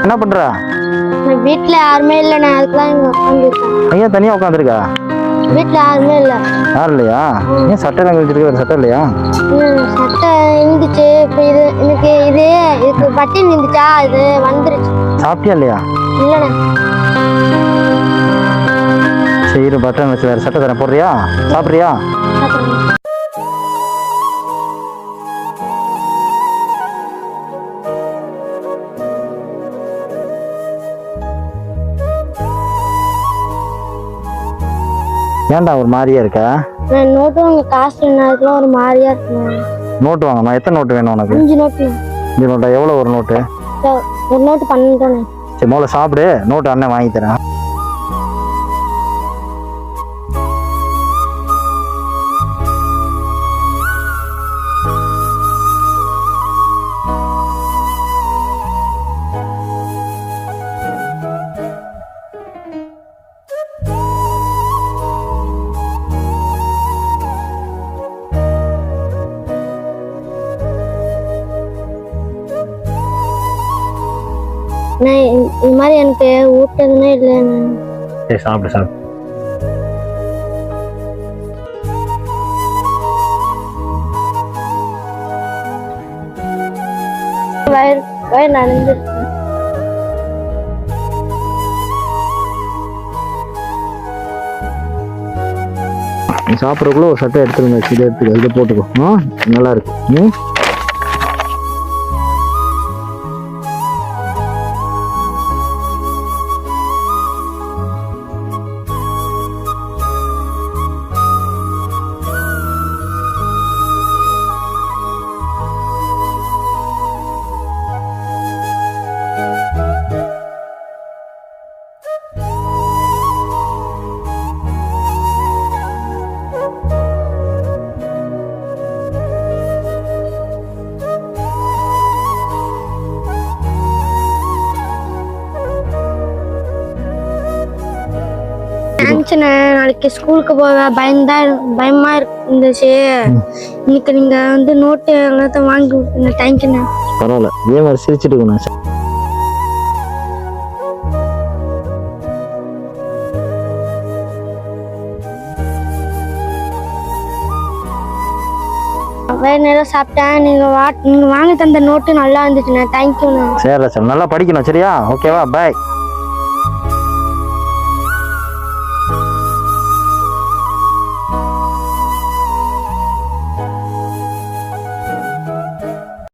என்ன பண்ற? வீட்டுல யாருமே இல்லைண்ணே, அதுக்குதான் இங்க உட்காந்துருக்கேன். ஐயா தனியா உட்காந்துருக்கா? வீட்டுல யாருமே இல்ல. யாரும் இல்லையா? ஏன் சட்டை எல்லாம் கழிச்சிருக்க? வேற சட்டை இல்லையா? சட்டை இருந்துச்சு. இப்ப இது எனக்கு இதுக்கு பட்டன் இருந்துச்சா, இது வந்துருச்சு. சாப்பிட்டியா இல்லையா? இல்லண்ணே. சரி பட்டன் வச்சு வேற சட்டை தரேன், போடுறியா? சாப்பிட்றியா? ஏன்டா ஒரு மாதிரியா இருக்கா? நோட்டு வாங்க காசு நேரத்துல ஒரு மாதிரியா இருக்கு. நோட்டு வாங்கம்மா. எத்தனை நோட்டு வேணும் உனக்கு? 5 நோட்டு. 5 நோட்டா? எவ்வளோ ஒரு நோட்டு? ஒரு நோட்டு 12. சரி முதல்ல சாப்பிடு, நோட்டு அண்ணன் வாங்கி தரேன். இது மாதிரி எனக்கு ஊட்டதுன்னே இல்லைண்ணே. சரி சாப்பிடு சாப்பிடு. வயிறு நடந்துருக்கு. சாப்பிட்றதுக்குள்ள ஒரு சட்டை எடுத்துருங்க. இதை எடுத்துக்க, இதை போட்டுக்கோ. நல்லா இருக்கு. நாளைக்கு ஸ்கூலுக்கு போக பயமா இருந்துச்சு. இன்னைக்கு நீங்க நோட்டு எல்லாத்தையும் வாங்கி கொடுத்தீங்க. தேங்க்யூண்ணே. பரவாயில்ல, இதே மாதிரி சிரிச்சுட்டு இருக்கணும். வேற நேரம் சாப்பிட்டேன். நீங்க வாங்கி தந்த நோட்டு நல்லா இருந்துச்சுண்ணே. தேங்க்யூண்ணே. சரி நல்லா படிக்கணும், சரியா? ஓகேவா? பாய்.